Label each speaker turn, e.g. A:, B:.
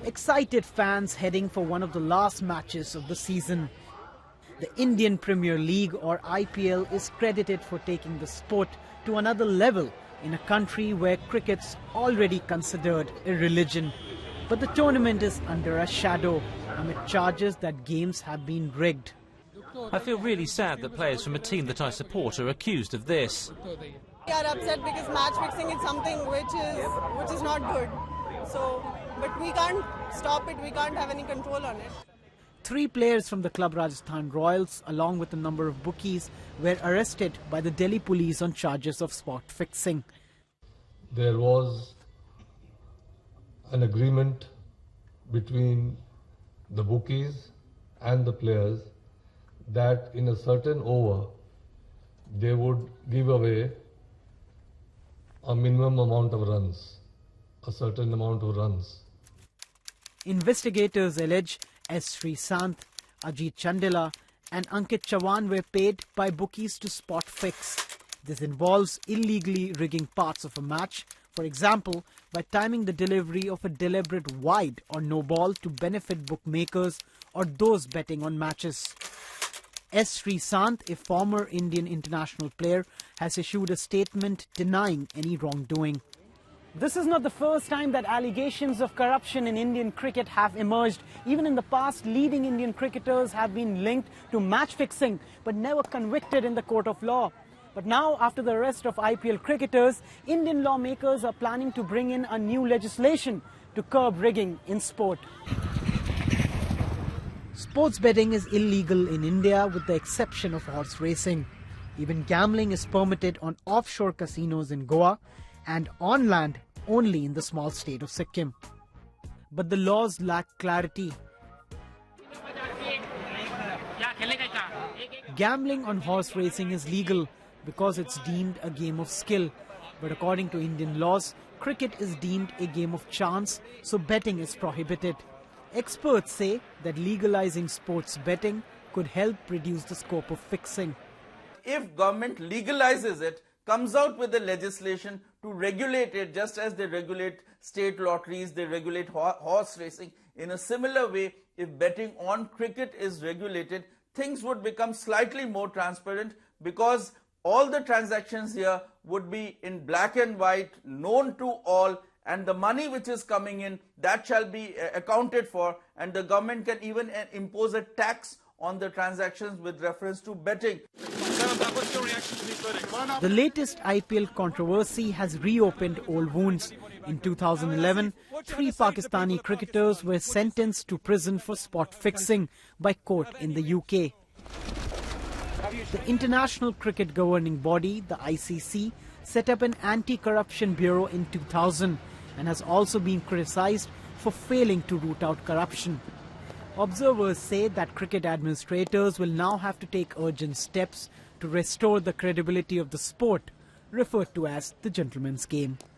A: Excited fans heading for one of the last matches of the season. The Indian Premier League, or IPL, is credited for taking the sport to another level in a country where cricket's already considered a religion. But the tournament is under a shadow amid charges that games have been rigged.
B: I feel really sad that players from a team that I support are accused of this.
C: We are upset because match fixing is something which is not good. But we can't stop it, we can't have any control on it.
A: 3 players from the club Rajasthan Royals, along with a number of bookies, were arrested by the Delhi police on charges of spot fixing.
D: There was an agreement between the bookies and the players that in a certain over they would give away a minimum amount of runs, a certain amount of runs.
A: Investigators allege S. Srishant, Ajit Chandela and Ankit Chavan were paid by bookies to spot fix. This involves illegally rigging parts of a match, for example, by timing the delivery of a deliberate wide or no ball to benefit bookmakers or those betting on matches. S. Srishant, a former Indian international player, has issued a statement denying any wrongdoing. This is not the first time that allegations of corruption in Indian cricket have emerged. Even in the past, leading Indian cricketers have been linked to match fixing, but never convicted in the court of law. But now, after the arrest of IPL cricketers, Indian lawmakers are planning to bring in a new legislation to curb rigging in sport. Sports betting is illegal in India with the exception of horse racing. Even gambling is permitted on offshore casinos in Goa and on land only in the small state of Sikkim. But the laws lack clarity. Gambling on horse racing is legal because it's deemed a game of skill. But according to Indian laws, cricket is deemed a game of chance, so betting is prohibited. Experts say that legalizing sports betting could help reduce the scope of fixing.
E: If government legalizes it, comes out with the legislation to regulate it, just as they regulate state lotteries, they regulate horse racing. In a similar way, if betting on cricket is regulated, things would become slightly more transparent because all the transactions here would be in black and white, known to all, and the money which is coming in, that shall be accounted for, and the government can even impose a tax on the transactions with reference to betting.
A: The latest IPL controversy has reopened old wounds. In 2011, 3 Pakistani cricketers were sentenced to prison for spot fixing by court in the UK. The International Cricket Governing Body, the ICC, set up an anti-corruption bureau in 2000 and has also been criticized for failing to root out corruption. Observers say that cricket administrators will now have to take urgent steps to restore the credibility of the sport, referred to as the gentleman's game.